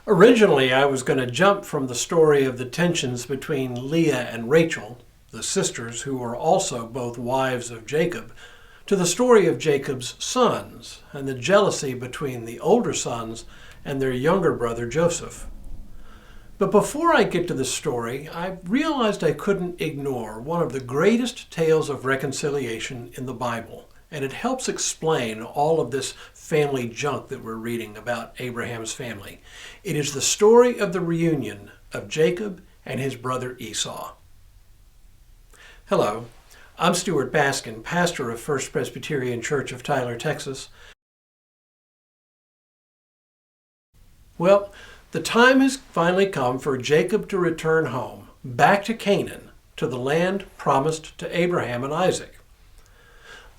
Originally, I was going to jump from the story of the tensions between Leah and Rachel, the sisters who were also both wives of Jacob, to the story of Jacob's sons and the jealousy between the older sons and their younger brother Joseph. But before I get to the story, I realized I couldn't ignore one of the greatest tales of reconciliation in the Bible, and it helps explain all of this family junk that we're reading about Abraham's family. It is the story of the reunion of Jacob and his brother Esau. Hello, I'm Stuart Baskin, pastor of First Presbyterian Church of Tyler, Texas. Well, the time has finally come for Jacob to return home, back to Canaan, to the land promised to Abraham and Isaac.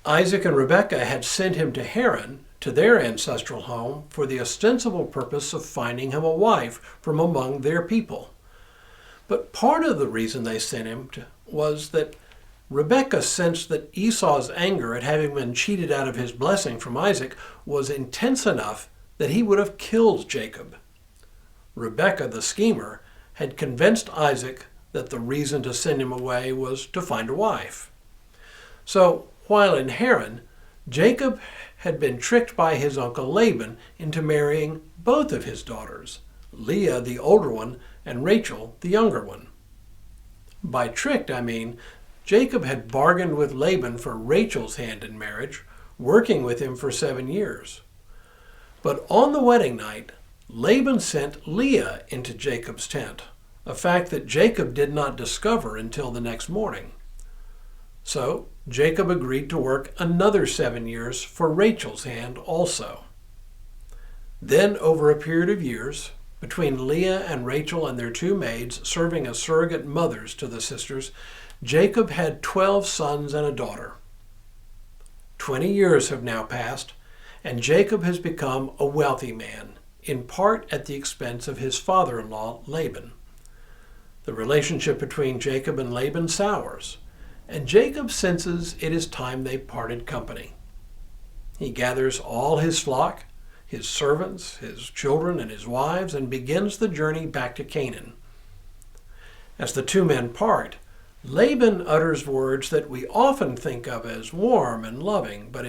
Isaac and Rebekah had sent him to Haran, to their ancestral home, for the ostensible purpose of finding him a wife from among their people. But part of the reason they sent him was that Rebekah sensed that Esau's anger at having been cheated out of his blessing from Isaac was intense enough that he would have killed Jacob. Rebekah, the schemer, had convinced Isaac that the reason to send him away was to find a wife. So, while in Haran, Jacob had been tricked by his uncle Laban into marrying both of his daughters, Leah, the older one, and Rachel, the younger one. By tricked, I mean Jacob had bargained with Laban for Rachel's hand in marriage, working with him for 7 years. But on the wedding night, Laban sent Leah into Jacob's tent, a fact that Jacob did not discover until the next morning. So Jacob agreed to work another 7 years for Rachel's hand also. Then, over a period of years, between Leah and Rachel and their two maids serving as surrogate mothers to the sisters, Jacob had 12 sons and a daughter. 20 years have now passed, and Jacob has become a wealthy man, in part at the expense of his father-in-law, Laban. The relationship between Jacob and Laban sours, and Jacob senses it is time they parted company. He gathers all his flock, his servants, his children, and his wives, and begins the journey back to Canaan. As the two men part, Laban utters words that we often think of as warm and loving, but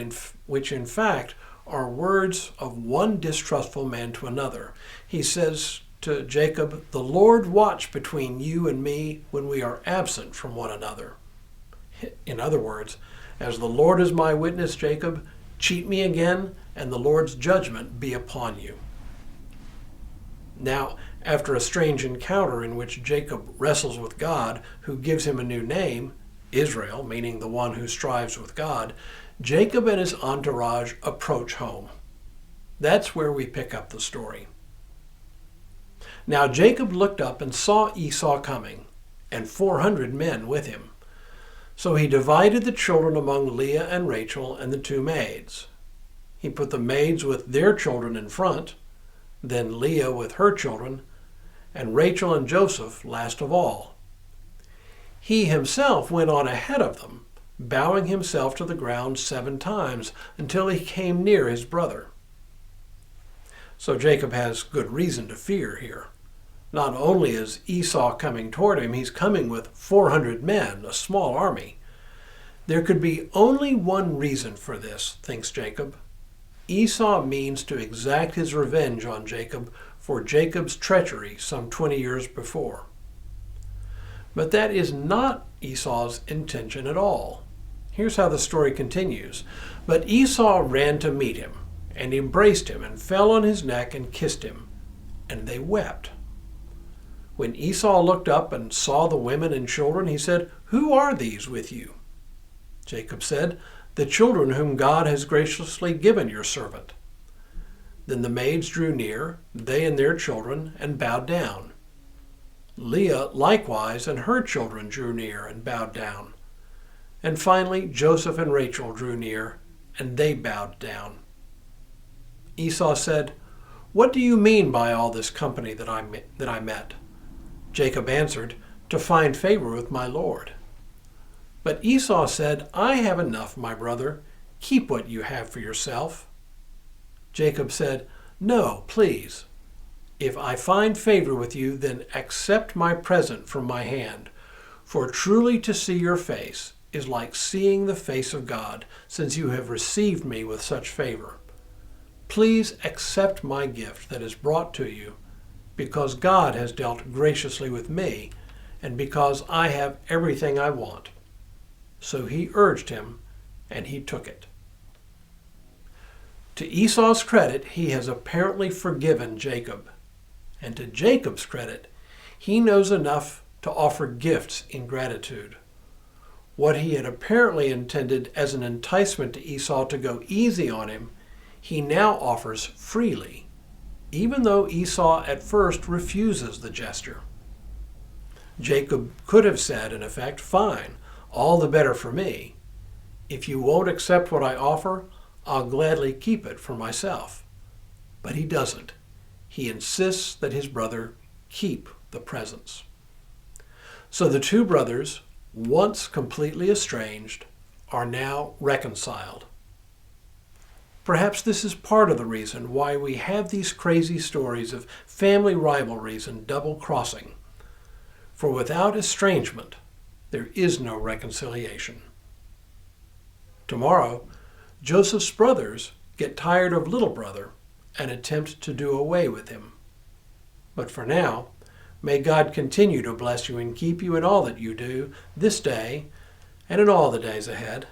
which in fact are words of one distrustful man to another. He says to Jacob, "The Lord watch between you and me when we are absent from one another." In other words, as the Lord is my witness, Jacob, cheat me again, and the Lord's judgment be upon you. Now, after a strange encounter in which Jacob wrestles with God, who gives him a new name, Israel, meaning the one who strives with God, Jacob and his entourage approach home. That's where we pick up the story. Now Jacob looked up and saw Esau coming, and 400 men with him. So he divided the children among Leah and Rachel and the two maids. He put the maids with their children in front, then Leah with her children, and Rachel and Joseph last of all. He himself went on ahead of them, bowing himself to the ground 7 times until he came near his brother. So Jacob has good reason to fear here. Not only is Esau coming toward him, he's coming with 400 men, a small army. There could be only one reason for this, thinks Jacob. Esau means to exact his revenge on Jacob for Jacob's treachery some 20 years before. But that is not Esau's intention at all. Here's how the story continues. But Esau ran to meet him, and embraced him, and fell on his neck and kissed him, and they wept. When Esau looked up and saw the women and children, he said, "Who are these with you?" Jacob said, "The children whom God has graciously given your servant." Then the maids drew near, they and their children, and bowed down. Leah likewise and her children drew near and bowed down. And finally Joseph and Rachel drew near, and they bowed down. Esau said, "What do you mean by all this company that I met?" Jacob answered, "To find favor with my Lord." But Esau said, "I have enough, my brother. Keep what you have for yourself." Jacob said, "No, please. If I find favor with you, then accept my present from my hand. For truly to see your face is like seeing the face of God, since you have received me with such favor. Please accept my gift that is brought to you, because God has dealt graciously with me, and because I have everything I want." So he urged him, and he took it. To Esau's credit, he has apparently forgiven Jacob. And to Jacob's credit, he knows enough to offer gifts in gratitude. What he had apparently intended as an enticement to Esau to go easy on him, he now offers freely, even though Esau at first refuses the gesture. Jacob could have said, in effect, "Fine, all the better for me. If you won't accept what I offer, I'll gladly keep it for myself." But he doesn't. He insists that his brother keep the presents. So the two brothers, once completely estranged, are now reconciled. Perhaps this is part of the reason why we have these crazy stories of family rivalries and double-crossing. For without estrangement, there is no reconciliation. Tomorrow, Joseph's brothers get tired of little brother and attempt to do away with him. But for now, may God continue to bless you and keep you in all that you do this day and in all the days ahead.